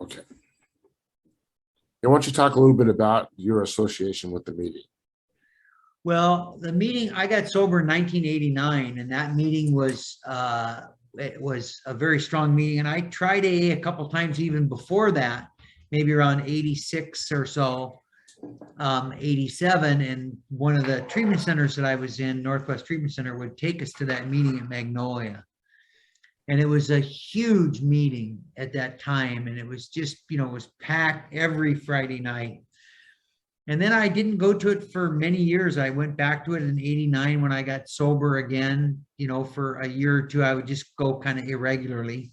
Okay. And why don't you talk a little bit about your association with the meeting? Well, the meeting, I got sober in 1989, and that meeting was it was a very strong meeting. And I tried AA a couple times even before that, maybe around 86 or so, 87. And one of the treatment centers that I was in, Northwest Treatment Center, would take us to that meeting at Magnolia. And it was a huge meeting at that time. And it was just, it was packed every Friday night. And then I didn't go to it for many years. I went back to it in 89 when I got sober again, for a year or two. I would just go kind of irregularly.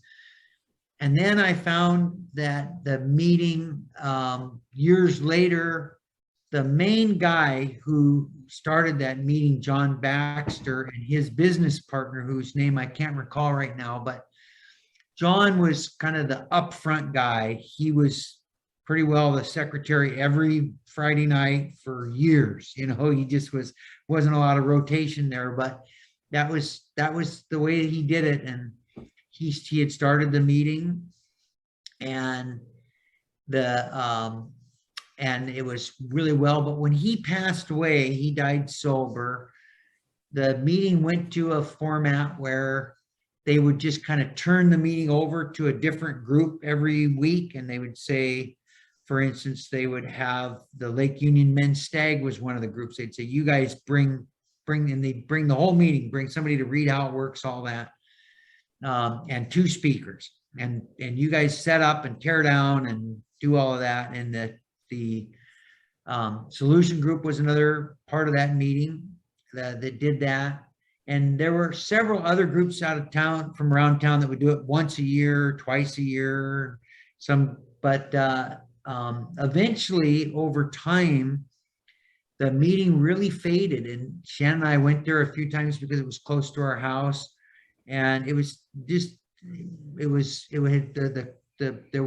And then I found that the meeting, years later, the main guy who started that meeting, John Baxter, and his business partner, whose name I can't recall right now, but John was kind of the upfront guy. He was pretty well the secretary every Friday night for years. He just wasn't a lot of rotation there, but that was the way he did it. And he had started the meeting, and and it was really well. But when he passed away, he died sober. The meeting went to a format where they would just kind of turn the meeting over to a different group every week. And they would say, for instance, they would have the Lake Union Men's Stag was one of the groups. They'd say, you guys bring, and they bring the whole meeting, bring somebody to read how it works, all that, and 2 speakers. And you guys set up and tear down and do all of that. And the solution group was another part of that meeting that did that. And there were several other groups out of town, from around town, that would do it once a year, twice a year, but eventually over time, the meeting really faded. And Shannon and I went there a few times because it was close to our house. And it was just, there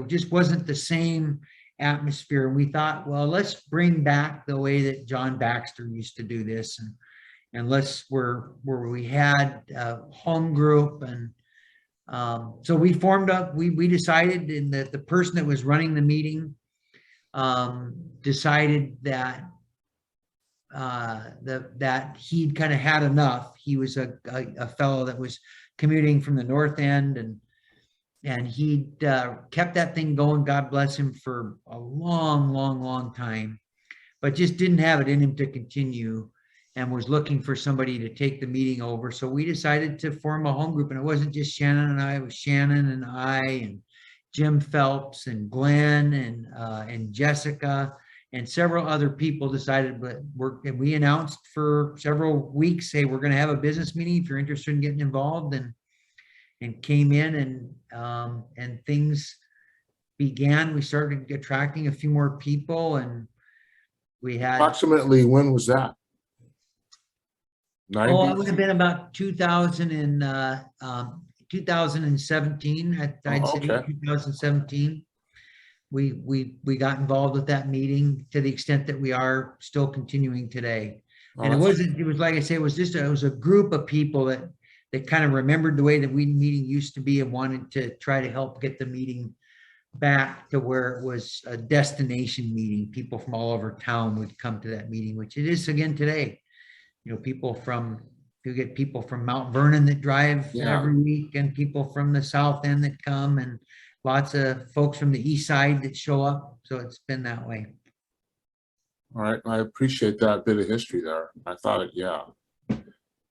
just wasn't the same atmosphere. And we thought, well, let's bring back the way that John Baxter used to do this. And let's, where we had a home group. And so we formed up, we decided, and that the person that was running the meeting decided that that he'd kind of had enough. He was a fellow that was commuting from the north end, and he'd kept that thing going, God bless him, for a long time, but just didn't have it in him to continue, and was looking for somebody to take the meeting over. So we decided to form a home group. And it wasn't just Shannon and I, it was Shannon and I and Jim Phelps and Glenn and Jessica and several other people decided. But we announced for several weeks, hey, we're going to have a business meeting if you're interested in getting involved, and came in, and things began. We started attracting a few more people, and we had Approximately, when was that? 90s? Oh, it would have been about 2017. I'd say 2017. We got involved with that meeting to the extent that we are still continuing today. And it was like I say, it was a group of people that kind of remembered the way that meeting used to be, and wanted to try to help get the meeting back to where it was a destination meeting. People from all over town would come to that meeting, which it is again today. You get people from Mount Vernon that drive every week, and people from the south end that come, and lots of folks from the east side that show up. So it's been that way. All right, I appreciate that bit of history there. I thought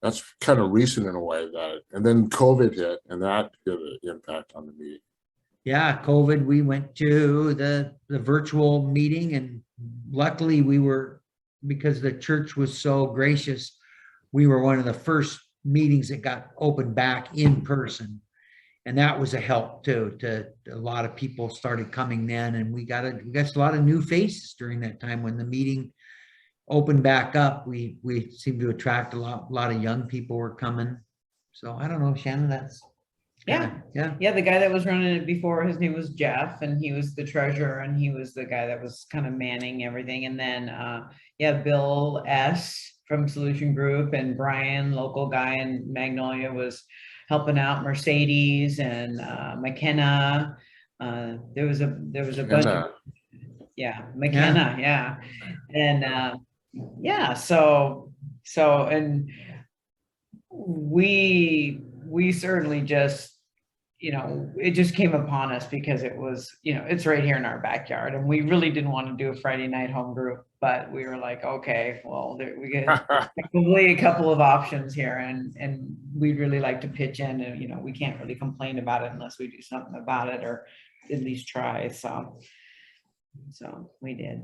that's kind of recent in a way, and then COVID hit, and that had an impact on the meeting. Yeah, COVID, we went to the virtual meeting, and luckily because the church was so gracious, we were one of the first meetings that got opened back in person. And that was a help too, a lot of people started coming then, and we got a lot of new faces during that time. When the meeting opened back up, we seemed to attract a lot of young people were coming. So I don't know, Shannon, that's yeah. The guy that was running it before, his name was Jeff, and he was the treasurer, and he was the guy that was kind of manning everything. And then Bill S from Solution Group, and Brian, local guy in Magnolia, was helping out. Mercedes and McKenna, There was a bunch of, yeah, McKenna, yeah. And yeah, so and we certainly just, you know, it just came upon us because it was, you know, it's right here in our backyard, and we really didn't want to do a Friday night home group, but we were like, okay, well, we get probably a couple of options here, and we'd really like to pitch in, and, you know, we can't really complain about it unless we do something about it, or at least try. So we did.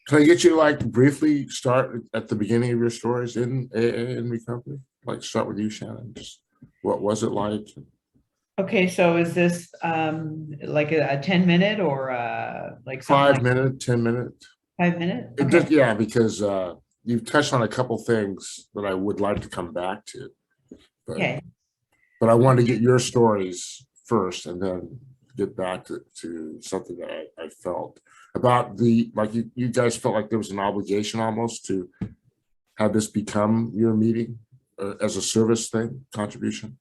Can I get you to, like, briefly start at the beginning of your stories in AA and recovery? Like, start with you, Shannon. Just what was it like? Okay, so is this like a 10-minute or like something 5 minute, 10 minute? 5 minute? It just, yeah, because you've touched on a couple things that I would like to come back to. Okay. But I wanted to get your stories first and then get back to something that I felt about like you guys felt like there was an obligation almost to have this become your meeting as a service thing, contribution.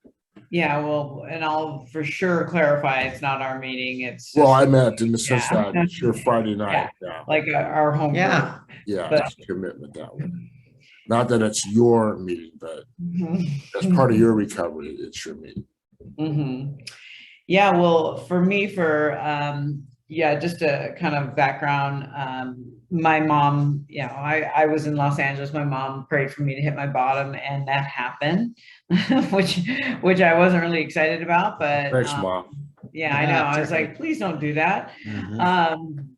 Yeah, well, and I'll for sure clarify, it's not our meeting. It's Well, just, I meant in the sense yeah. that it's your Friday night. Yeah. Like our home group. Yeah. Yeah, But- it's a commitment that way. Not that it's your meeting, but Mhm. as part of your recovery, it's your meeting. Mm-hmm. Yeah, well, for me, yeah, just a kind of background. My mom, you know, I was in Los Angeles. My mom prayed for me to hit my bottom, and that happened, which I wasn't really excited about. But Thanks, Mom. yeah, I know. I was like, please don't do that.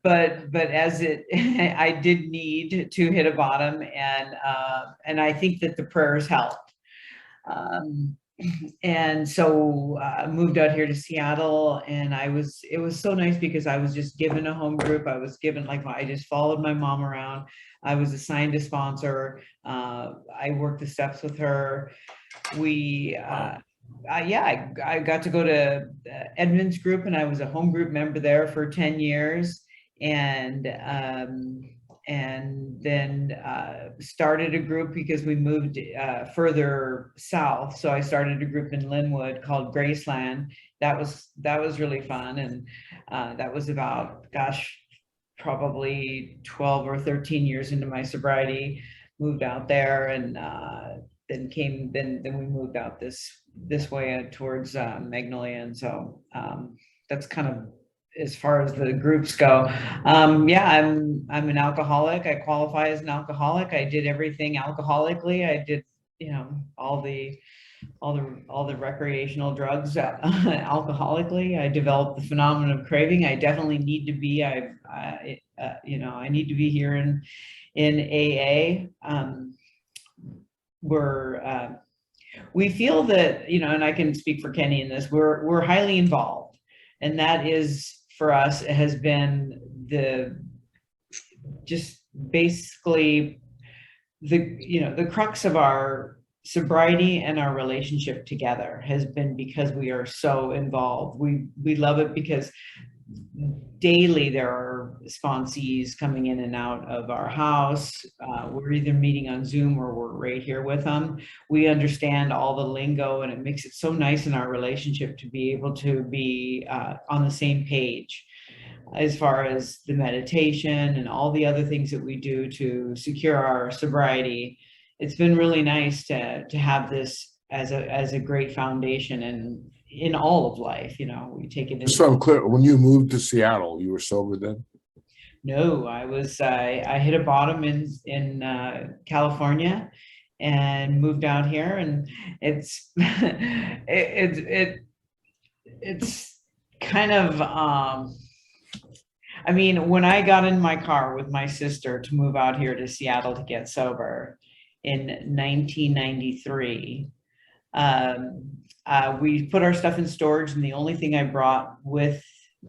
But as I did need to hit a bottom, and I think that the prayers helped. And so moved out here to Seattle, and it was so nice because I was just given a home group. I was given, like, I just followed my mom around. I was assigned a sponsor. I worked the steps with her. Yeah, I got to go to Edmund's group, and I was a home group member there for 10 years. And then started a group because we moved further south. So I started a group in Linwood called Graceland. That was really fun. And that was about, gosh, probably 12 or 13 years into my sobriety. Moved out there, and then we moved out this way towards Magnolia. And so that's kind of as far as the groups go. Yeah, I'm an alcoholic. I qualify as an alcoholic. I did everything alcoholically. I did, you know, all the recreational drugs alcoholically. I developed the phenomenon of craving. I definitely need to be. You know, I need to be here in AA. We feel that, you know, and I can speak for Kenny in this. We're highly involved, and that is, for us, it has been just basically the crux of our sobriety and our relationship together has been because we are so involved. We love it because daily there are sponsees coming in and out of our house. We're either meeting on Zoom or we're right here with them. We understand all the lingo, and it makes it so nice in our relationship to be able to be on the same page as far as the meditation and all the other things that we do to secure our sobriety. It's been really nice to have this as a great foundation and in all of life. You know, we take it. So I'm clear, when you moved to Seattle, you were sober then? No, I hit a bottom in California and moved out here, and it's it's kind of I mean, when I got in my car with my sister to move out here to Seattle to get sober in 1993, we put our stuff in storage, and the only thing I brought with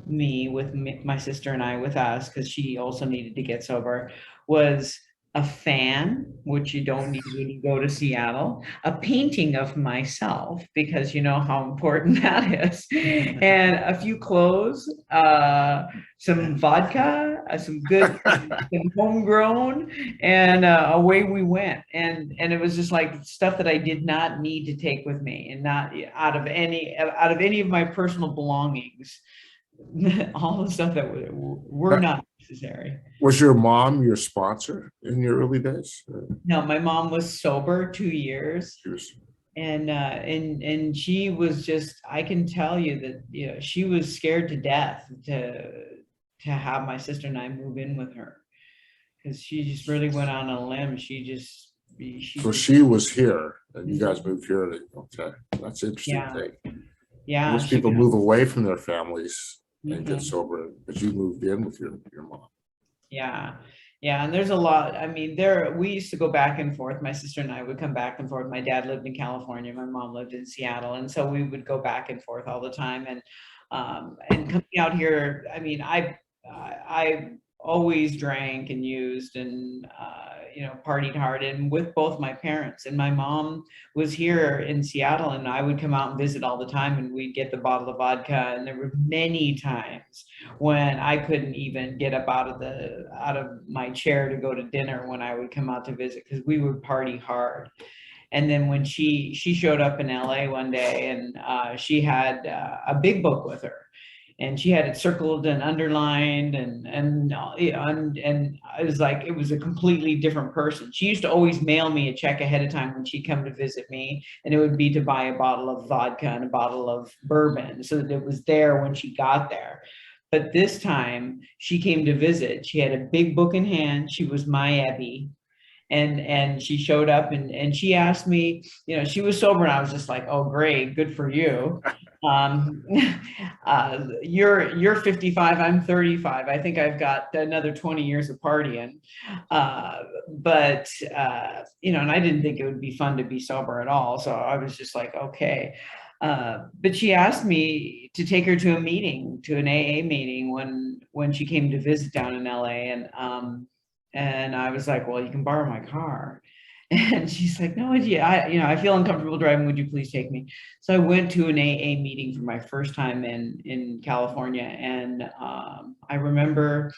my sister and I, with us, because she also needed to get sober, was a fan, which you don't need when you go to Seattle, a painting of myself, because you know how important that is, and a few clothes, some vodka, some good, some homegrown, and away we went. And it was just like stuff that I did not need to take with me, and not out of any of my personal belongings. all the stuff that were not necessary. Was your mom your sponsor in your early days? No, my mom was sober 2 years. She was, And she was just, I can tell you that, you know, she was scared to death to have my sister and I move in with her, because she just really went on a limb. so she was here and you guys moved here. Okay, that's an interesting Yeah. thing. Yeah, Most she people could- move away from their families and get Mhm. sober, but you moved in with your mom. Yeah, yeah, and there's a lot. I mean, we used to go back and forth. My sister and I would come back and forth. My dad lived in California, my mom lived in Seattle, and so we would go back and forth all the time. And coming out here, I mean, I always drank and used and you know, partied hard, and with both my parents. And my mom was here in Seattle, and I would come out and visit all the time, and we'd get the bottle of vodka. And there were many times when I couldn't even get up out of my chair to go to dinner when I would come out to visit, because we would party hard. And then when she showed up in LA one day, and she had a big book with her, and she had it circled and underlined, and it was like, it was a completely different person. She used to always mail me a check ahead of time when she'd come to visit me, and it would be to buy a bottle of vodka and a bottle of bourbon, so that it was there when she got there. But this time she came to visit. She had a big book in hand. She was my Abby. And she showed up, and she asked me, you know, she was sober, and I was just like, oh, great, good for you. You're 55, I'm 35. I think I've got another 20 years of partying. But you know, and I didn't think it would be fun to be sober at all. So I was just like, okay. But she asked me to take her to a meeting, to an AA meeting, when she came to visit down in LA. And I was like, well, you can borrow my car. And she's like, no, yeah, you know, I feel uncomfortable driving. Would you please take me? So I went to an AA meeting for my first time in California. And I remember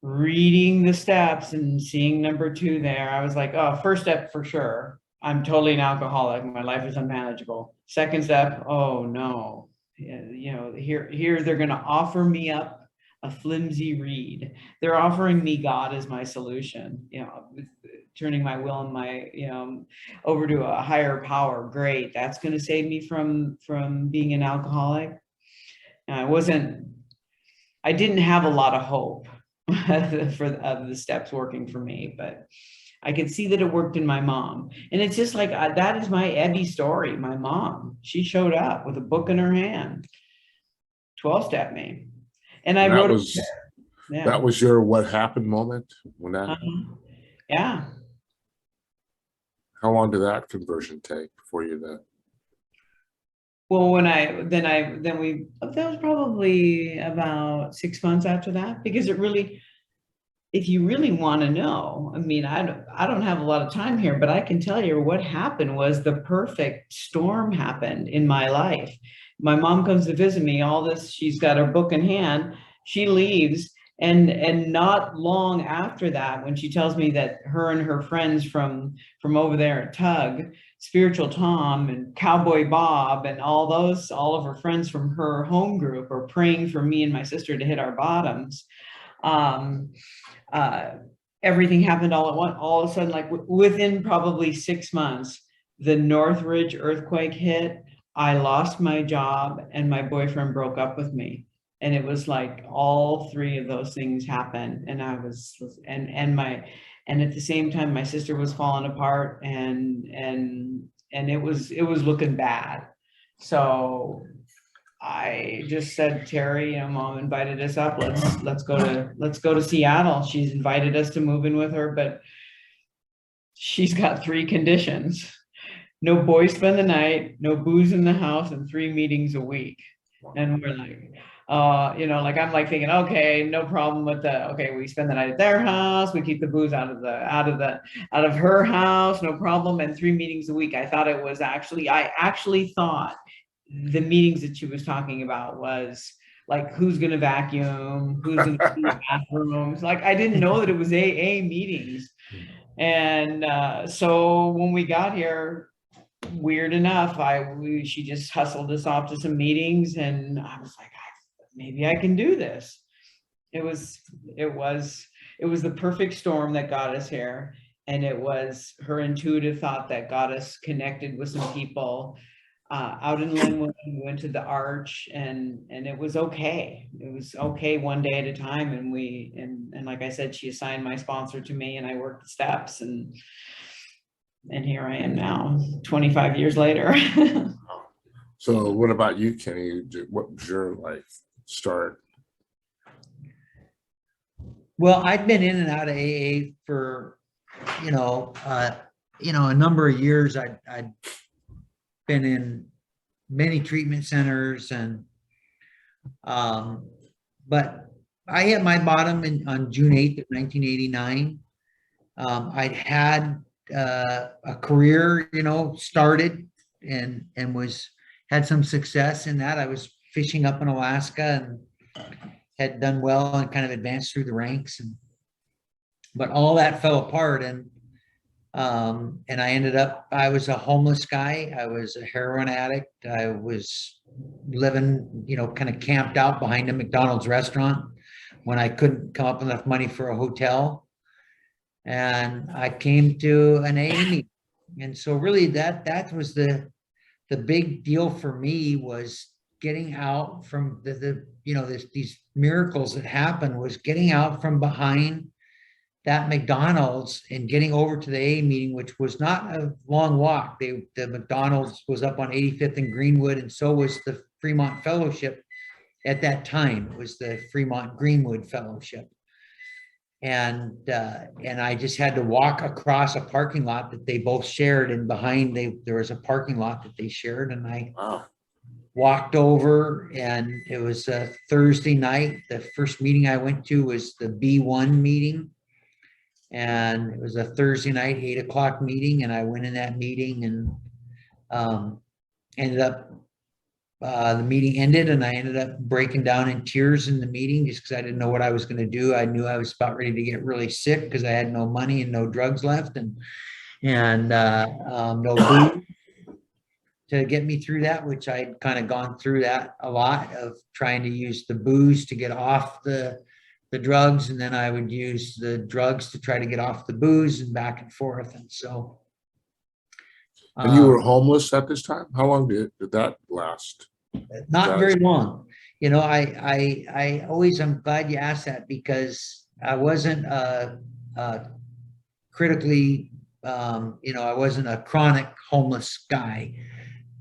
reading the steps and seeing number 2 there. I was like, oh, first step for sure, I'm totally an alcoholic. My life is unmanageable. Second step, oh no, you know, here they're going to offer me up a flimsy reed. They're offering me God as my solution, you know, turning my will and my, you know, over to a higher power. Great, that's going to save me from being an alcoholic. I didn't have a lot of hope of the steps working for me, but I could see that it worked in my mom. And it's just like, that is my Abby story. My mom, she showed up with a book in her hand, 12-step me. And I wrote it. Yeah. That was your what happened moment when that. Yeah. How long did that conversion take before you then? Well, that was probably about 6 months after that, because it really, if you really want to know, I mean, I don't have a lot of time here, but I can tell you what happened was the perfect storm happened in my life. My mom comes to visit me, she's got her book in hand, she leaves, and not long after that, when she tells me that her and her friends from over there at Tug, Spiritual Tom and Cowboy Bob and all of her friends from her home group are praying for me and my sister to hit our bottoms. Everything happened all at once. All of a sudden, like within probably 6 months, the Northridge earthquake hit. I lost my job and my boyfriend broke up with me. And it was like all 3 of those things happened. And I was, and at the same time, my sister was falling apart, and it was looking bad. So I just said, Terry, you know, Mom invited us up. Let's go to Seattle. She's invited us to move in with her, but she's got 3 conditions: no boys spend the night, no booze in the house, and 3 meetings a week. And we're like, you know, like I'm like thinking, okay, no problem with we spend the night at their house, we keep the booze out of her house, no problem, and 3 meetings a week. I actually thought the meetings that she was talking about was like, who's going to vacuum, who's going to clean the bathrooms. Like, I didn't know that it was AA meetings. And so when we got here, weird enough, she just hustled us off to some meetings, and I was like, maybe I can do this. It was the perfect storm that got us here. And it was her intuitive thought that got us connected with some people out in Linwood. We went to the Arch, and it was okay. It was okay one day at a time. And like I said, she assigned my sponsor to me, and I worked the steps, and here I am now, 25 years later. So what about you, Kenny? What was your start? Well, I'd been in and out of AA for, a number of years. I'd been in many treatment centers, and but I hit my bottom on June 8th of 1989. I'd had a career, started and had some success in that. I was fishing up in Alaska and had done well and kind of advanced through the ranks, but all that fell apart, and I was a homeless guy. I was a heroin addict. I was living, kind of camped out behind a McDonald's restaurant when I couldn't come up with enough money for a hotel. And I came to an AA meeting. And so really that was the big deal for me, was getting out from these miracles that happened, was getting out from behind that McDonald's and getting over to the AA meeting, which was not a long walk. The McDonald's was up on 85th and Greenwood, and so was the Fremont Fellowship at that time. It was the Fremont Greenwood Fellowship. And I just had to walk across a parking lot that they both shared, and behind there was a parking lot that they shared, and I walked over, and it was a Thursday night. The first meeting I went to was the B1 meeting, and it was a Thursday night, 8 o'clock meeting, and I went in that meeting, and ended up the meeting ended, and I ended up breaking down in tears in the meeting just because I didn't know what I was going to do. I knew I was about ready to get really sick because I had no money and no drugs left, and no booze to get me through that, which I'd kind of gone through that a lot, of trying to use the booze to get off the drugs, and then I would use the drugs to try to get off the booze, and back and forth. And so And you were homeless at this time? How long did that last? Not very long. I always, I'm glad you asked that, because I wasn't critically, I wasn't a chronic homeless guy,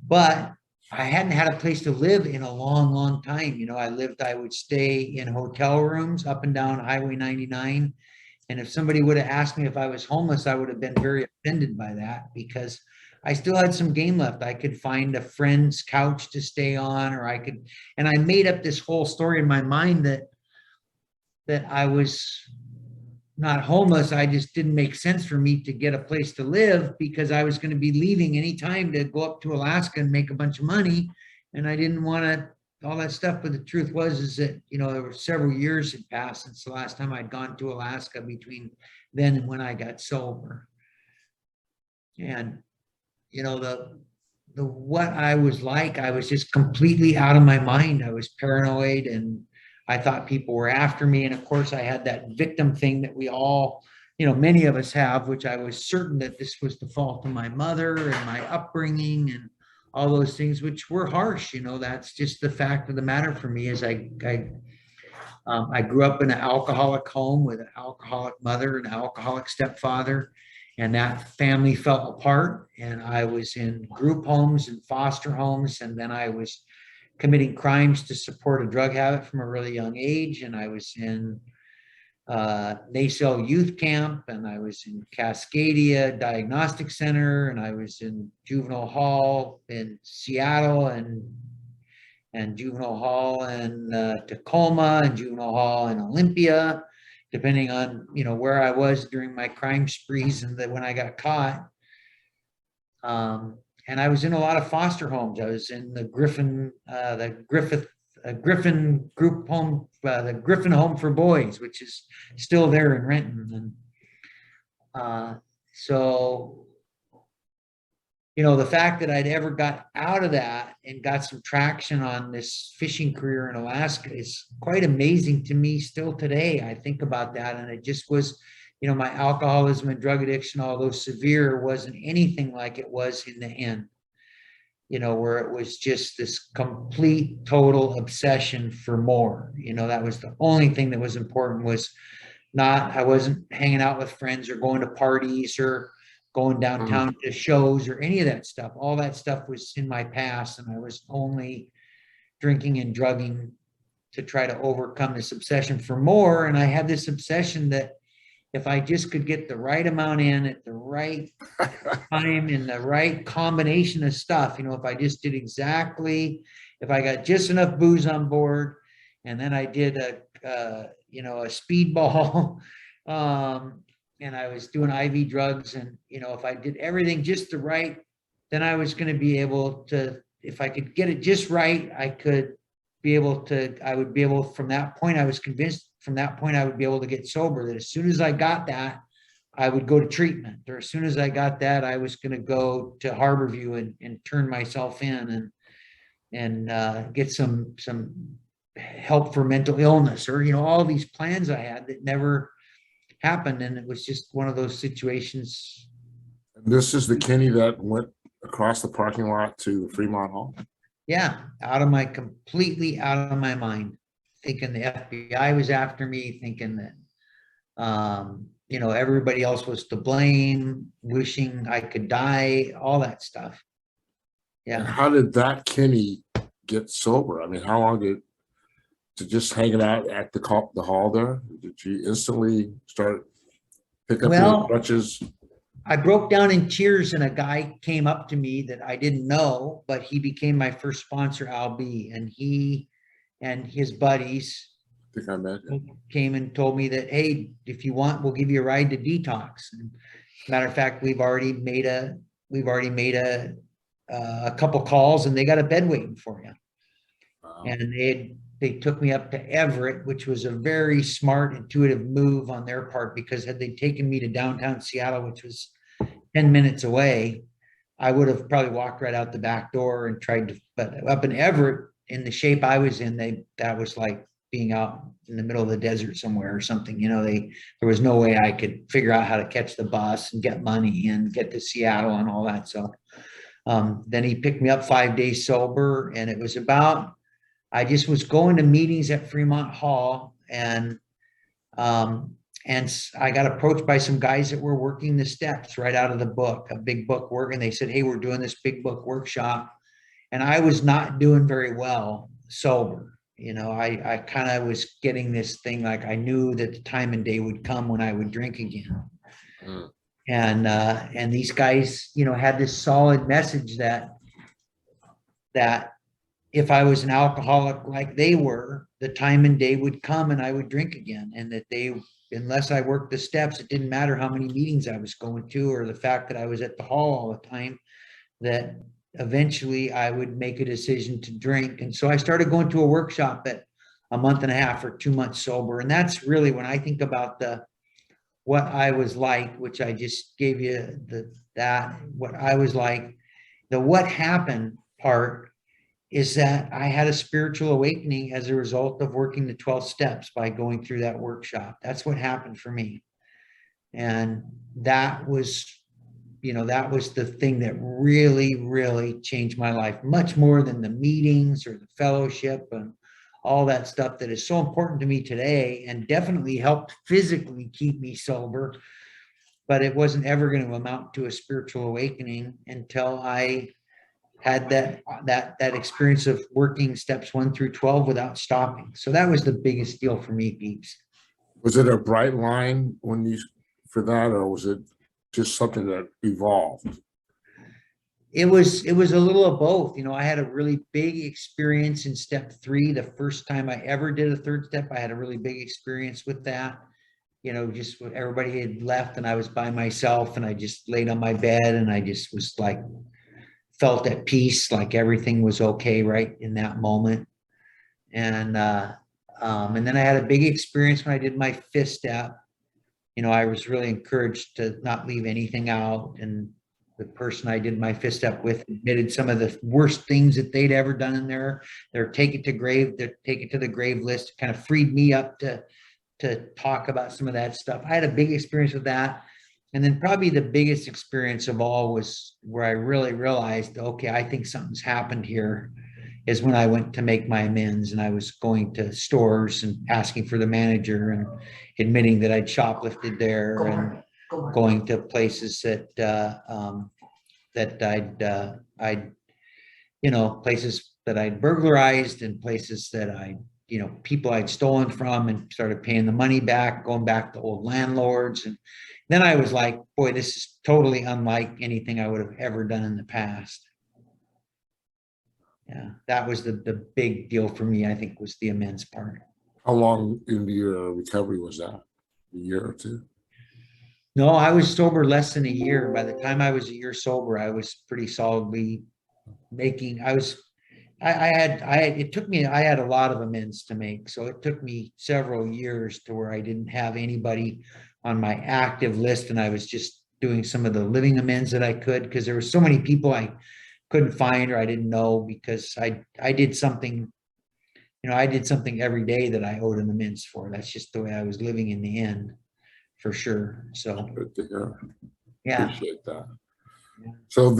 but I hadn't had a place to live in a long, long time. I would stay in hotel rooms up and down Highway 99. And if somebody would have asked me if I was homeless, I would have been very offended by that, because I still had some game left. I could find a friend's couch to stay on, and I made up this whole story in my mind that I was not homeless. I just didn't make sense for me to get a place to live, because I was going to be leaving anytime to go up to Alaska and make a bunch of money. And I didn't want all that stuff. But the truth is that, there were several years had passed since the last time I'd gone to Alaska, between then and when I got sober. And, what I was like, I was just completely out of my mind. I was paranoid, and I thought people were after me. And of course I had that victim thing that we all, many of us have, which I was certain that this was the fault of my mother and my upbringing and all those things, which were harsh. That's just the fact of the matter for me. Is I grew up in an alcoholic home with an alcoholic mother and an alcoholic stepfather, and that family fell apart. And I was in group homes and foster homes, and then I was committing crimes to support a drug habit from a really young age. And I was in Nacelle Youth Camp, and I was in Cascadia Diagnostic Center, and I was in juvenile hall in Seattle, and juvenile hall in Tacoma, and juvenile hall in Olympia, depending on where I was during my crime sprees and when I got caught. And I was in a lot of foster homes. I was in the Griffin group home, the Griffin Home for Boys, which is still there in Renton. And so you know, the fact that I'd ever got out of that and got some traction on this fishing career in Alaska is quite amazing to me still today. I think about that, and it just was, you know, my alcoholism and drug addiction, although severe, wasn't anything like it was in the end, you know, where it was just this complete, total obsession for more. You know, that was the only thing that was important, was not, I wasn't hanging out with friends or going to parties or going downtown to shows or any of that stuff. All that stuff was in my past, and I was only drinking and drugging to try to overcome this obsession for more. And I had this obsession that if I just could get the right amount in at the right time in the right combination of stuff, you know, if I just did exactly, if I got just enough booze on board, and then I did you know, a speedball, and I was doing IV drugs, and, you know, if I did everything just the right, then I was going to be able to, if I could get it just right, I would be able, from that point, I was convinced from that point, I would be able to get sober, that as soon as I got that, I would go to treatment, or as soon as I got that, I was going to go to Harborview and turn myself in and get some help for mental illness, or, you know, all these plans I had that never happened. And it was just one of those situations. This is the Kenny that went across the parking lot to Fremont Hall? Yeah, completely out of my mind, thinking the FBI was after me, thinking that, you know, everybody else was to blame, wishing I could die, all that stuff. And Yeah. how did that Kenny get sober? I mean, how long did to just hanging out at the hall there? Did you instantly start pick up your Well, crutches? I broke down in tears, and a guy came up to me that I didn't know, but he became my first sponsor, Al B. And he and his buddies I think I met him. came and told me that, hey, if you want, we'll give you a ride to detox. And matter of fact, we've already made a couple calls, and they got a bed waiting for you. Wow. And they took me up to Everett, which was a very smart, intuitive move on their part, because had they taken me to downtown Seattle, which was 10 minutes away, I would have probably walked right out the back door and tried to, but up in Everett, in the shape I was in, that was like being out in the middle of the desert somewhere or something. You know, there was no way I could figure out how to catch the bus and get money and get to Seattle and all that. So then he picked me up 5 days sober, and it was about, I just was going to meetings at Fremont Hall, and I got approached by some guys that were working the steps right out of the book, a big book work. And they said, hey, we're doing this big book workshop. And I was not doing very well sober. You know, I kind of was getting this thing, like I knew that the time and day would come when I would drink again. Mm. And these guys, you know, had this solid message that if I was an alcoholic like they were, the time and day would come and I would drink again. And that unless I worked the steps, it didn't matter how many meetings I was going to, or the fact that I was at the hall all the time, that eventually I would make a decision to drink. And so I started going to a workshop at a month and a half or 2 months sober. And that's really, when I think about what I was like, which I just gave you what I was like, the what happened part is that I had a spiritual awakening as a result of working the 12 steps by going through that workshop. That's what happened for me. And that was, you know, that was the thing that really, really changed my life, much more than the meetings or the fellowship and all that stuff that is so important to me today, and definitely helped physically keep me sober. But it wasn't ever going to amount to a spiritual awakening until I had that experience of working steps 1 through 12 without stopping. So that was the biggest deal for me, peeps. Was it a bright line for that, or was it just something that evolved? It was a little of both. You know, I had a really big experience in step 3. The first time I ever did a third step, I had a really big experience with that. You know, just when everybody had left and I was by myself, and I just laid on my bed, and I just was like, felt at peace, like everything was okay right in that moment. And then I had a big experience when I did my 5th step. You know, I was really encouraged to not leave anything out, and the person I did my fist up with admitted some of the worst things that they'd ever done in there. They're take it to the grave list, kind of freed me up to talk about some of that stuff. I had a big experience with that. And then probably the biggest experience of all was where I really realized, okay, I think something's happened here, is when I went to make my amends and I was going to stores and asking for the manager and admitting that I'd shoplifted there and going to places that I'd places that I'd burglarized and places that people I'd stolen from, and started paying the money back, going back to old landlords. And then I was like, boy, this is totally unlike anything I would have ever done in the past. Yeah, that was the big deal for me, I think, was the amends part. How long into your recovery was that? A year or two? No, I was sober less than a year. By the time I was a year sober, I was pretty solidly making, I had a lot of amends to make. So it took me several years to where I didn't have anybody on my active list, and I was just doing some of the living amends that I could, because there were so many people I couldn't find or I didn't know, because I did something, I did something every day that I owed an amends for. That's just the way I was living in the end, for sure. So Good to hear. yeah. Appreciate that. Yeah. So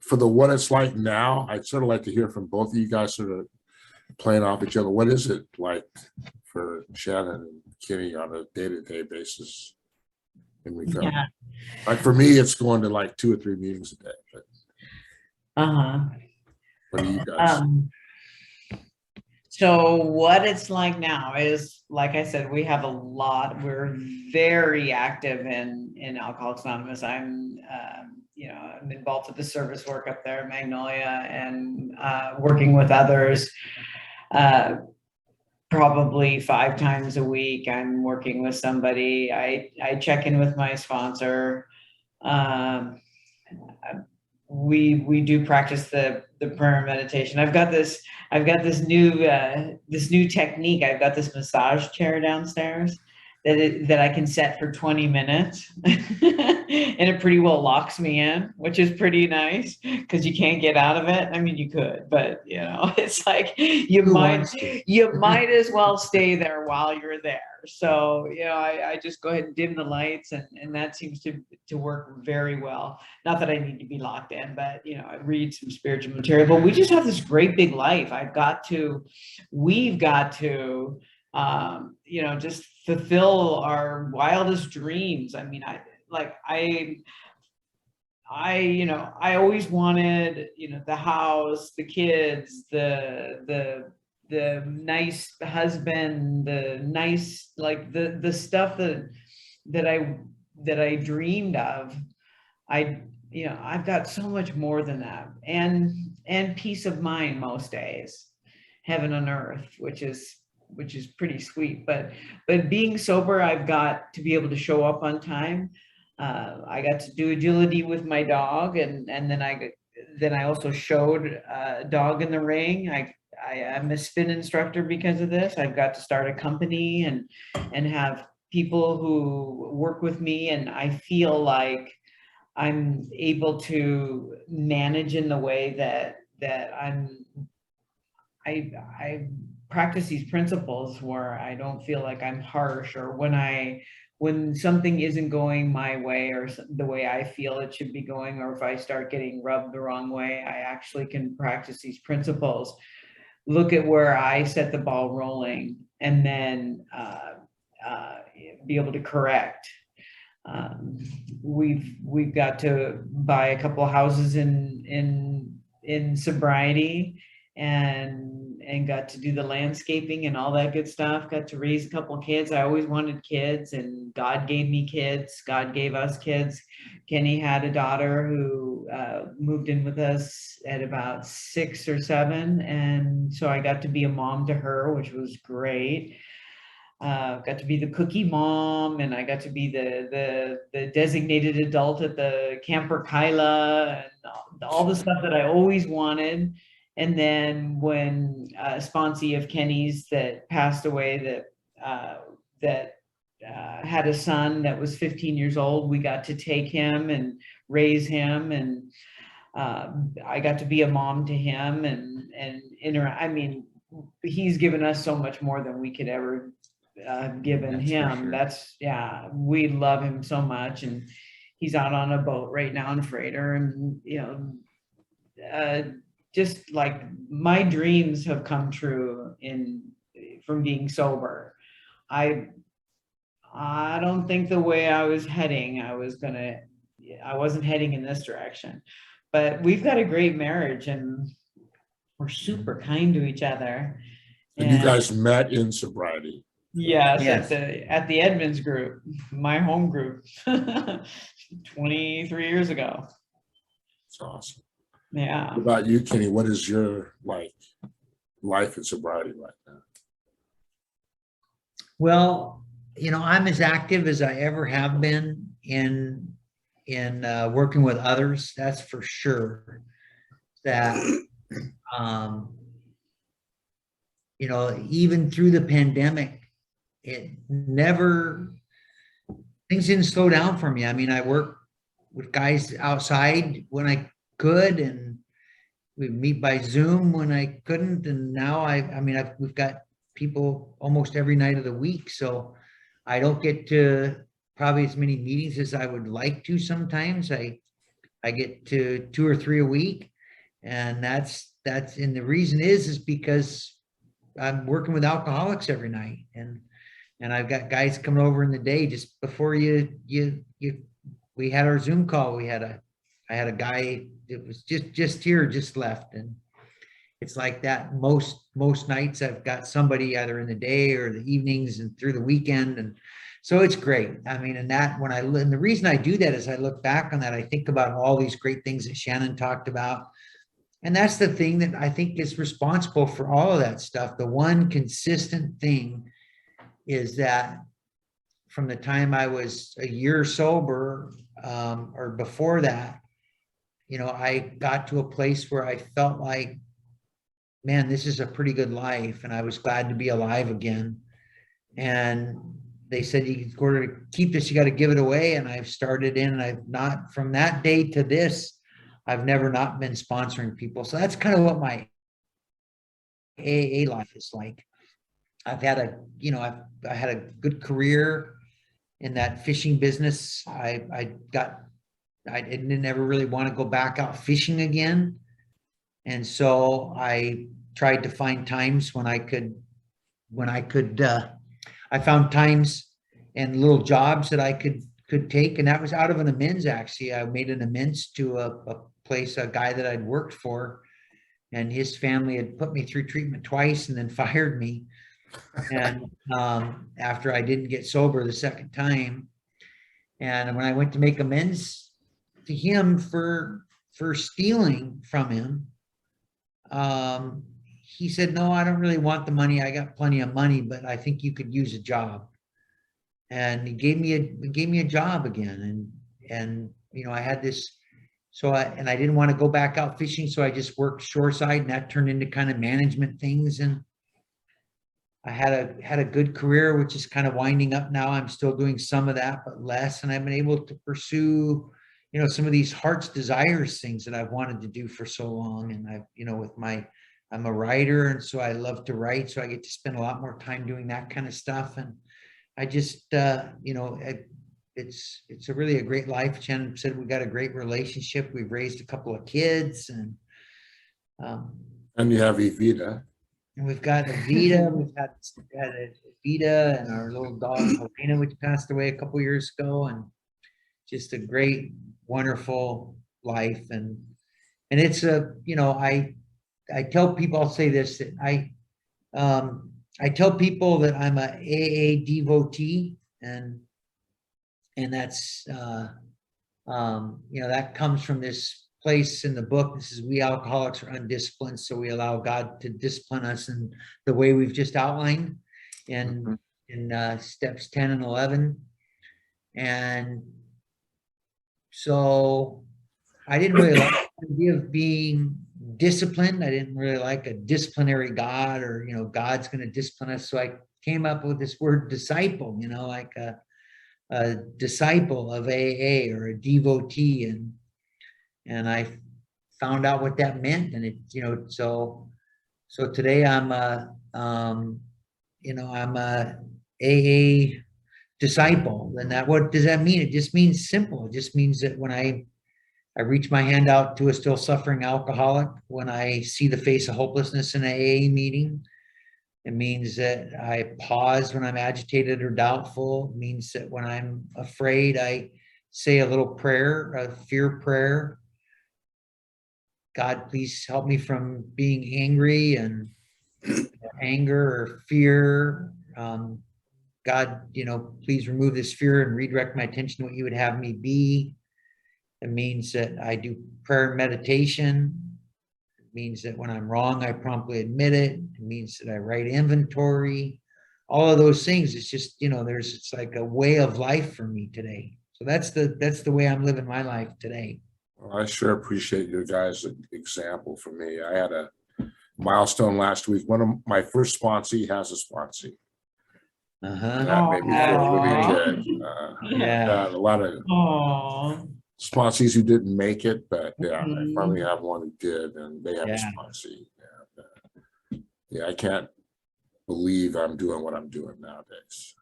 for the what it's like now, I'd sort of like to hear from both of you guys, sort of playing off each other. What is it like for Shannon and Kenny on a day-to-day basis in recovery? Yeah. Like for me, it's going to like 2 or 3 meetings a day. But what do you guys? So what it's like now is, like I said, we're very active in Alcoholics Anonymous. I'm involved with the service work up there at Magnolia, and working with others. Probably 5 times a week, I'm working with somebody. I check in with my sponsor. We do practice the prayer and meditation. I've got this new technique. I've got this massage chair downstairs that I can set for 20 minutes and it pretty well locks me in, which is pretty nice because you can't get out of it. I mean, you could, but it's like you might as well stay there while you're there. So, I just go ahead and dim the lights, and that seems to work very well. Not that I need to be locked in, but I read some spiritual material, but we just have this great big life. We've got to just fulfill our wildest dreams. I mean, I always wanted, the house, the kids, the nice husband, the nice, like the stuff that I dreamed of. I've got so much more than that, and peace of mind most days, heaven on earth, which is pretty sweet. But being sober, I've got to be able to show up on time. I got to do agility with my dog, and then I also showed a dog in the ring. I'm a spin instructor because of this. I've got to start a company and have people who work with me, and I feel like I'm able to manage in the way that I practice these principles where I don't feel like I'm harsh, or when something isn't going my way or the way I feel it should be going, or if I start getting rubbed the wrong way, I actually can practice these principles, look at where I set the ball rolling, and then be able to correct. We've got to buy a couple of houses in sobriety, and got to do the landscaping and all that good stuff. Got to raise a couple of kids. I always wanted kids, and God gave me kids. God gave us kids. Kenny had a daughter who moved in with us at about 6 or 7, and so I got to be a mom to her, which was great. Got to be the cookie mom, and I got to be the designated adult at the Camper Kyla, and all the stuff that I always wanted. And then when a sponsee of Kenny's that passed away, that had a son that was 15 years old, we got to take him and raise him, and I got to be a mom to him, and interact. I mean, he's given us so much more than we could ever given That's for him. sure. That's, yeah, we love him so much, and he's out on a boat right now in freighter, and just like my dreams have come true from being sober. I don't think the way I was heading, I wasn't heading in this direction, but we've got a great marriage, and we're super kind to each other. And you guys met in sobriety. Yes, Yes. at the Edmonds group, my home group, 23 years ago. It's awesome. Yeah. What about you, Kenny? What is your life in sobriety right now? Well, I'm as active as I ever have been in working with others. That's for sure. That even through the pandemic, things didn't slow down for me. I mean, I work with guys outside when I could, and we meet by Zoom when I couldn't. And now we've got people almost every night of the week. So I don't get to probably as many meetings as I would like to sometimes. I get to 2 or 3 a week. And and the reason is because I'm working with alcoholics every night. And I've got guys coming over in the day. Just before we had our Zoom call, I had a guy that was just here, just left. And it's like that most nights. I've got somebody either in the day or the evenings and through the weekend. And so it's great. I mean, and the reason I do that is I look back on that, I think about all these great things that Shannon talked about. And that's the thing that I think is responsible for all of that stuff. The one consistent thing is that from the time I was a year sober, or before that, I got to a place where I felt like, man, this is a pretty good life. And I was glad to be alive again. And they said, in order to keep this, you got to give it away. And I've started in, and from that day to this, I've never not been sponsoring people. So that's kind of what my AA life is like. I've had I had a good career in that fishing business. I didn't ever really want to go back out fishing again. And so I tried to find times when I found times and little jobs that I could take. And that was out of an amends. Actually, I made an amends to a guy that I'd worked for, and his family had put me through treatment twice and then fired me. And after I didn't get sober the second time, and when I went to make amends to him for stealing from him, he said, "No, I don't really want the money. I got plenty of money, but I think you could use a job." And he gave me a job again, and I had this. So I didn't want to go back out fishing, so I just worked shoreside, and that turned into kind of management things. And I had a good career, which is kind of winding up now. I'm still doing some of that, but less. And I've been able to pursue, some of these heart's desires things that I've wanted to do for so long. And I'm a writer, and so I love to write. So I get to spend a lot more time doing that kind of stuff. And I just, it's really a great life. Shannon said we got a great relationship. We've raised a couple of kids, and you have Evita. And we've got Evita. We've had Evita and our little dog Helena, which passed away a couple years ago, and just a great, wonderful life. And it's I tell people, I'll say this, that I tell people that I'm a AA devotee, and that's that comes from this place in the book. This is, we alcoholics are undisciplined, so we allow God to discipline us in the way we've just outlined in steps 10 and 11. And so I didn't really like the idea of being disciplined. I didn't really like a disciplinary God, or God's going to discipline us. So I came up with this word disciple, like a disciple of AA or a devotee. And I found out what that meant. And it, so today I'm I'm a AA disciple. And what does that mean? It just means simple. It just means that when I reach my hand out to a still suffering alcoholic, when I see the face of hopelessness in an AA meeting, it means that I pause when I'm agitated or doubtful. It means that when I'm afraid, I say a little prayer, a fear prayer. God, please help me from being angry and anger or fear. God, please remove this fear and redirect my attention to what you would have me be. It means that I do prayer and meditation. It means that when I'm wrong, I promptly admit it. It means that I write inventory. All of those things. It's just, it's like a way of life for me today. So that's the way I'm living my life today. Well, I sure appreciate your guys' example for me. I had a milestone last week. One of my first sponsee has a sponsee. Uh-huh. That made me feel really Aw. good. Yeah. Had a lot of Oh, sponsees who didn't make it, but yeah, I Mhm. finally have one who did, and they have a Yeah. sponsee. Yeah, I can't believe I'm doing what I'm doing nowadays.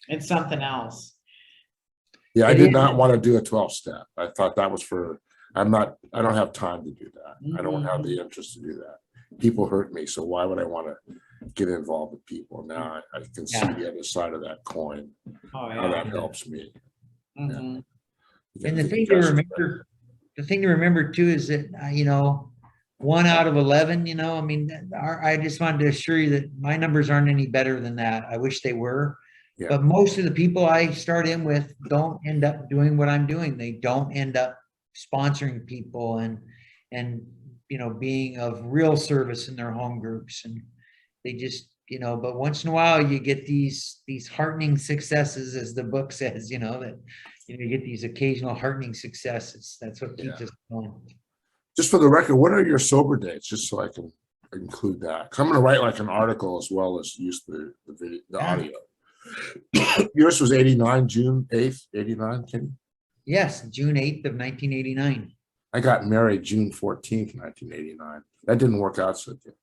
it's something else. Yeah, I It did is. not want to do a 12-step. I thought that was for, I don't have time to do that. I don't have the interest to do that. People hurt me, so why would I want to get involved with people? Now I can see Yeah. the other side of that coin, Oh, how that yeah. helps me. Mhm. And the thing to remember too is that, 1 out of 11, I mean, I just wanted to assure you that my numbers aren't any better than that. I wish they were. Yeah. But most of the people I start in with don't end up doing what I'm doing. They don't end up sponsoring people and being of real service in their home groups. And they just, but once in a while you get these heartening successes, as the book says, that you get these occasional heartening successes. That's what keeps us going. Just for the record, what are your sober dates? Just so I can include that. 'Cause I'm going to write like an article as well as use the video, the audio. Yours was 89, June 8th, 89, Kenny? Yes, June 8th of 1989. I got married June 14th, 1989. That didn't work out so good.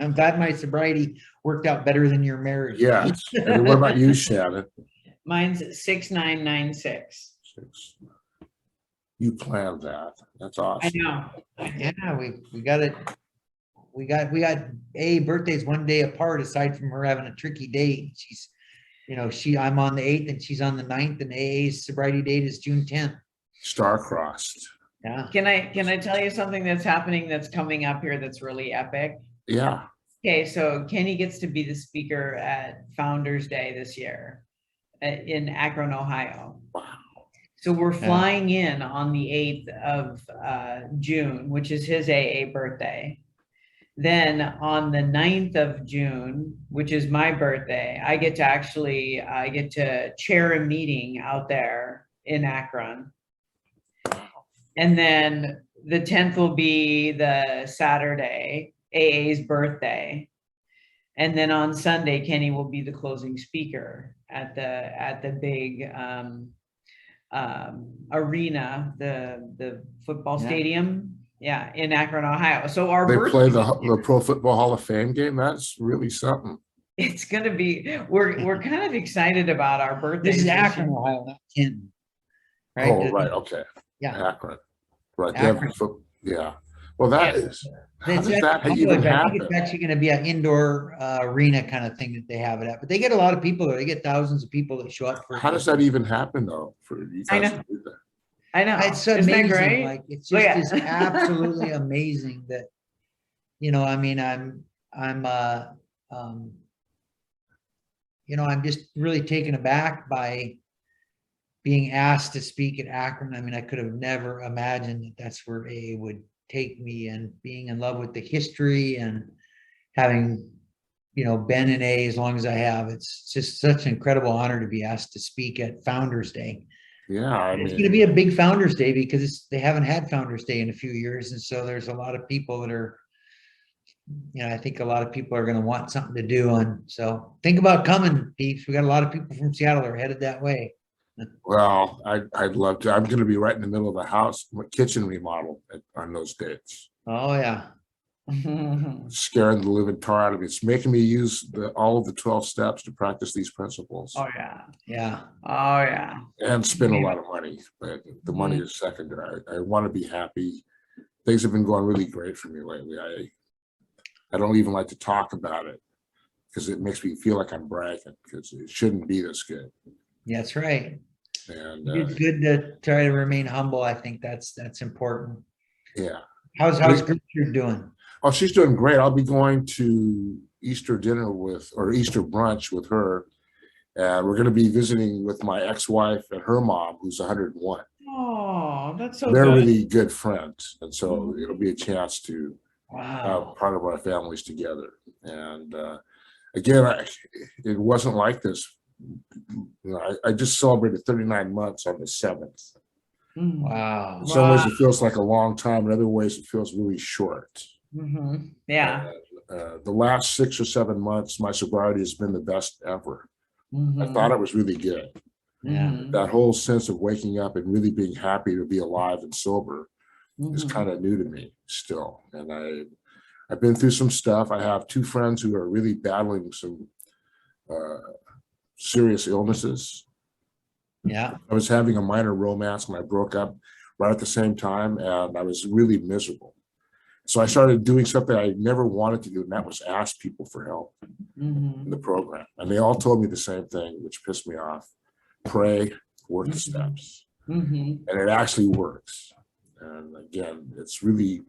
I'm glad my sobriety worked out better than your marriage. Yes. And then what about you, Shannon? Mine's 6996. You planned that. That's I awesome. know. Yeah, we got it. We got A birthdays one day apart, aside from her having a tricky date. She's, I'm on the 8th and she's on the 9th, and AA's sobriety date is June 10th. Star-crossed. Yeah. Can I tell you something that's happening that's coming up here that's really epic? Yeah. Okay, so Kenny gets to be the speaker at Founders Day this year in Akron, Ohio. Wow. So we're flying in on the 8th of June, which is his AA birthday. Then on the 9th of June, which is my birthday, I get to chair a meeting out there in Akron. And then the 10th will be the Saturday, AA's birthday. And then on Sunday, Kenny will be the closing speaker at the big arena, the football stadium. Yeah, in Akron, Ohio. So our They play birthday, the Pro Football Hall of Fame game. That's really something. it's gonna be, we're kind of excited about our birthday. This is Akron, Ohio, not Kenton. Right? Oh, right. Okay. Yeah. Akron. Right. They have Akron. yeah. Well, that Yeah. is. How does that even I think happen? it's actually going to be an indoor arena kind of thing that they have it at, but they get a lot of people there. They get thousands of people that show up for. How does that even happen, though? For you I guys know. to do that? I know. It's Isn't that amazing. great? Like it's Look just at- is absolutely amazing that, I mean, I'm just really taken aback by being asked to speak at Akron. I mean, I could have never imagined that that's where AA would take me, and being in love with the history and having, been in AA as long as I have. It's just such an incredible honor to be asked to speak at Founders Day. Yeah. I It's mean, going to be a big Founders Day because they haven't had Founders Day in a few years. And so there's a lot of people that are, I think a lot of people are going to want something to do. And so think about coming, peeps. We got a lot of people from Seattle that are headed that way. Well, I'd love to. I'm going to be right in the middle of a house, kitchen remodel on those dates. Oh, yeah. Scaring the living tar out of me. It's making me use all of the 12 steps to practice these principles Oh, yeah. Yeah. Oh, yeah. and spend a lot of money. But the money is secondary. I want to be happy. Things have been going really great for me lately. I don't even like to talk about it because it makes me feel like I'm bragging because it shouldn't be this good. That's right. And It's good to try to remain humble. I think that's important. yeah. How's Gertrude doing? Oh, she's doing great. I'll be going to Easter dinner or Easter brunch with her. And we're going to be visiting with my ex-wife and her mom, who's 101. Oh, that's so They're good. really good friends. And so it'll be a chance to Wow. part of our families together. And again, it wasn't like this. I just celebrated 39 months on the 7th. Wow. In some ways, it feels like a long time. In other ways, it feels really short. Yeah. The last 6 or 7 months, my sobriety has been the best ever. I thought it was really good. Yeah. That whole sense of waking up and really being happy to be alive and sober is kind of new to me still. And I've been through some stuff. I have 2 friends who are really battling some serious illnesses. Yeah. I was having a minor romance when I broke up right at the same time, and I was really miserable. So I started doing something I never wanted to do, and that was ask people for help in the program. And they all told me the same thing, which pissed me off. Pray, work the steps. And it actually works. And again, it's really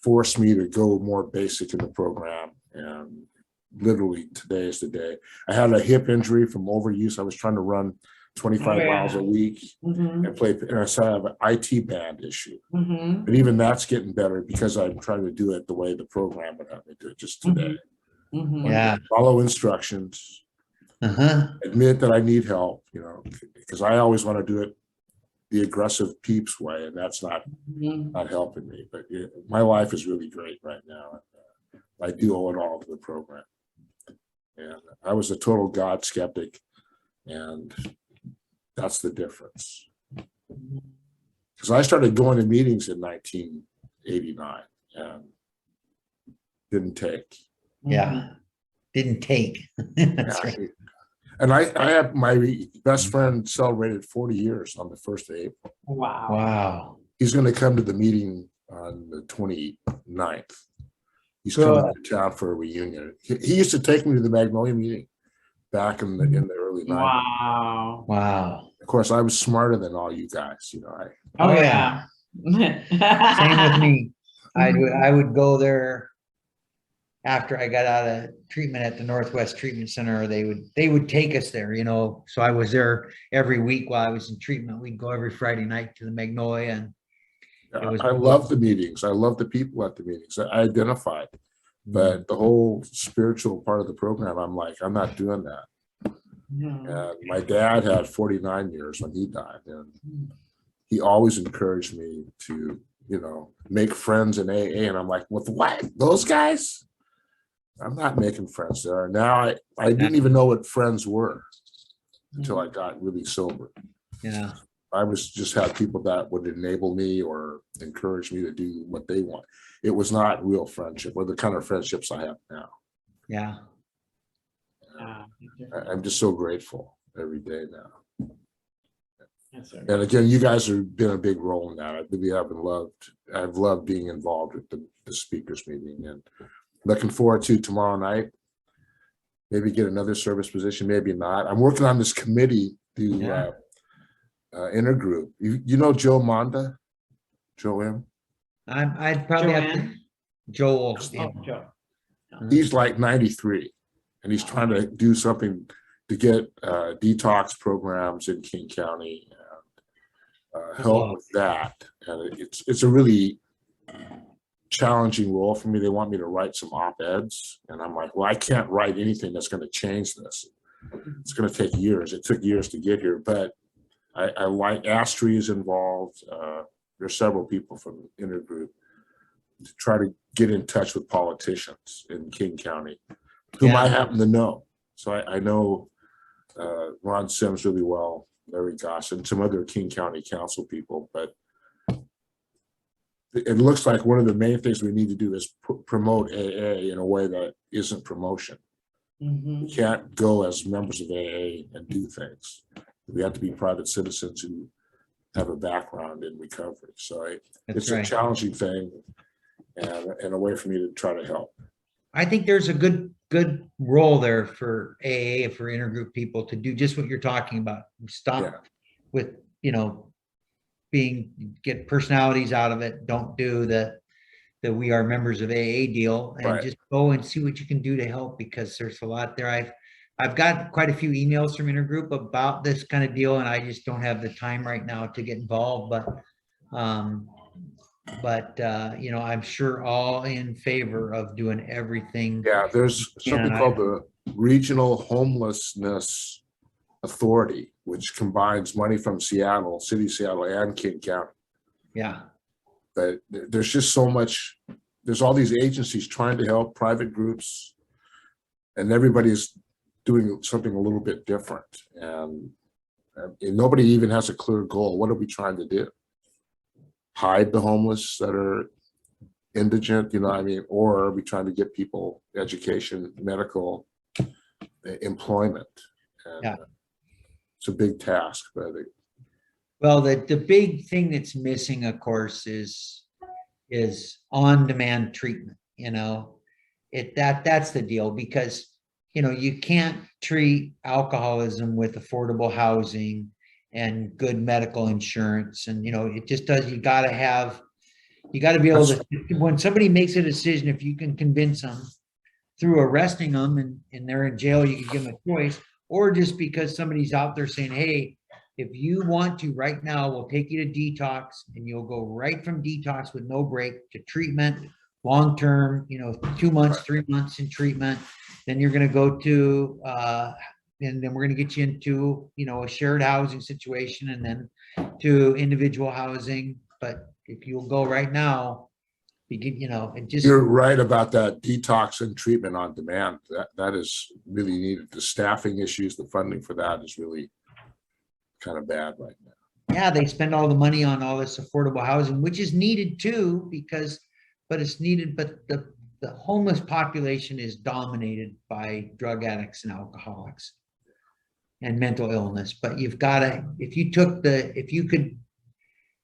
forced me to go more basic in the program. And literally today is the day. I had a hip injury from overuse. I was trying to run 25 miles a week and play, and I saw I have an IT band issue. But even that's getting better because I'm trying to do it the way the program would have me do it just today. Yeah. Follow instructions, admit that I need help, because I always want to do it the aggressive peeps way, and that's not helping me. But my life is really great right now. I do owe it all to the program. And I was a total God skeptic, and that's the difference. Because I started going to meetings in 1989 and didn't take. Yeah. Didn't take. That's right. And I have my best friend celebrated 40 years on the 1st of April. Wow. Wow. He's going to come to the meeting on the 29th. He's coming to town for a reunion. He used to take me to the Magnolia meeting back in the early 90s. Wow. Wow. Of course, I was smarter than all you guys. Oh, yeah. Same with me. I would go there after I got out of treatment at the Northwest Treatment Center. They would take us there, so I was there every week while I was in treatment. We'd go every Friday night to the Magnolia, and I love the meetings. I love the people at the meetings. I identified, but the whole spiritual part of the program, I'm like, I'm not doing that. And my dad had 49 years when he died, and he always encouraged me to, make friends in AA. And I'm like, with what? Those guys? I'm not making friends there. Now I didn't even know what friends were until I got really sober. Yeah. I was just had people that would enable me or encourage me to do what they want. It was not real friendship or the kind of friendships I have now. Yeah. I'm just so grateful every day now. And again, you guys have been a big role in that. I really I've loved being involved with the speakers meeting, and looking forward to tomorrow night. Maybe get another service position, maybe not. I'm working on this committee to intergroup. You know Joe Monda? Joe M? I'd probably have to Joel. Oh, Joe. He's like 93, and he's trying to do something to get detox programs in King County and help with that. And it's a really challenging role for me. They want me to write some op-eds, and I'm like, well, I can't write anything that's going to change this. It's going to take years. It took years to get here, but I like Astri is involved. There's several people from the intergroup to try to get in touch with politicians in King County whom I happen to know. So I know Ron Sims really well, Larry Goss, and some other King County Council people, but it looks like one of the main things we need to do is promote AA in a way that isn't promotion. We can't go as members of AA and do things. We have to be private citizens who have a background in recovery. So it's a challenging thing, and a way for me to try to help. I think there's a good role there for AA, for intergroup people to do just what you're talking about. Stop with, get personalities out of it. Don't do the we are members of AA deal, and just go and see what you can do to help, because there's a lot there. I've got quite a few emails from intergroup about this kind of deal, and I just don't have the time right now to get involved, but I'm sure all in favor of doing everything. Yeah, there's something called the Regional Homelessness Authority, which combines money from Seattle, City of Seattle, and King County. Yeah. But there's just so much, there's all these agencies trying to help, private groups, and everybody's doing something a little bit different. And nobody even has a clear goal. What are we trying to do? Hide the homeless that are indigent, or are we trying to get people education, medical, employment? And it's a big task, but well, the big thing that's missing, of course, is on-demand treatment. That's the deal, because you can't treat alcoholism with affordable housing and good medical insurance, and it just does. You got to be able to, when somebody makes a decision, if you can convince them through arresting them and they're in jail, you can give them a choice, or just because somebody's out there saying, hey, if you want to right now, we'll take you to detox, and you'll go right from detox with no break to treatment, long-term, 2 months, 3 months in treatment. Then you're going to go to, and then we're going to get you into, a shared housing situation, and then to individual housing. But if you'll go right now, and just. You're right about that detox and treatment on demand. That is really needed. The staffing issues, the funding for that is really kind of bad right now. Yeah, they spend all the money on all this affordable housing, which is needed too, but it's needed, but the homeless population is dominated by drug addicts and alcoholics and mental illness. But you've got to, if you could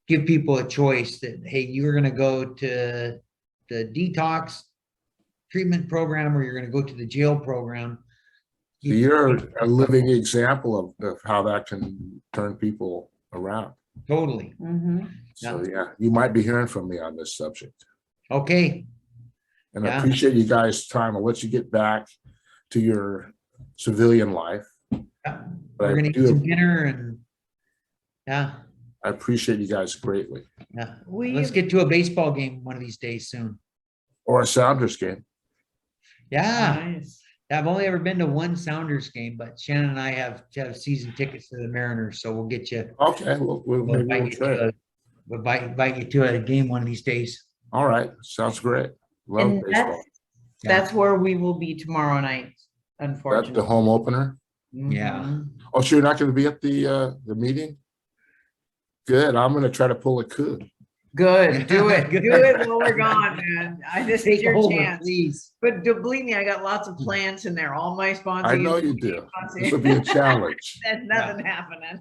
give people a choice that, hey, you're going to go to the detox treatment program, or you're going to go to the jail program. You're a living example of how that can turn people around. Totally. So you might be hearing from me on this subject. Okay. And I appreciate you guys' time. I'll let you get back to your civilian life. Yeah. We're going to eat some dinner, and I appreciate you guys greatly. Yeah. Let's get to a baseball game one of these days soon. Or a Sounders game. Yeah. Nice. I've only ever been to one Sounders game, but Shannon and I have season tickets to the Mariners, so we'll get you. Okay, we'll invite you to a game one of these days. All right, sounds great. Love baseball. That's where we will be tomorrow night, unfortunately. That's the home opener? Yeah. Oh, so you're not going to be at the meeting? Good. I'm going to try to pull a coup. Good. Do it. Do it while we're gone, man. This is your chance. Please. But believe me, I got lots of plants in there. All my sponsors. I know you do. This will be a challenge. There's nothing happening.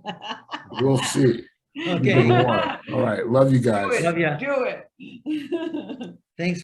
We'll see. Okay. All right. Love you guys. Love you. Do it. Thanks.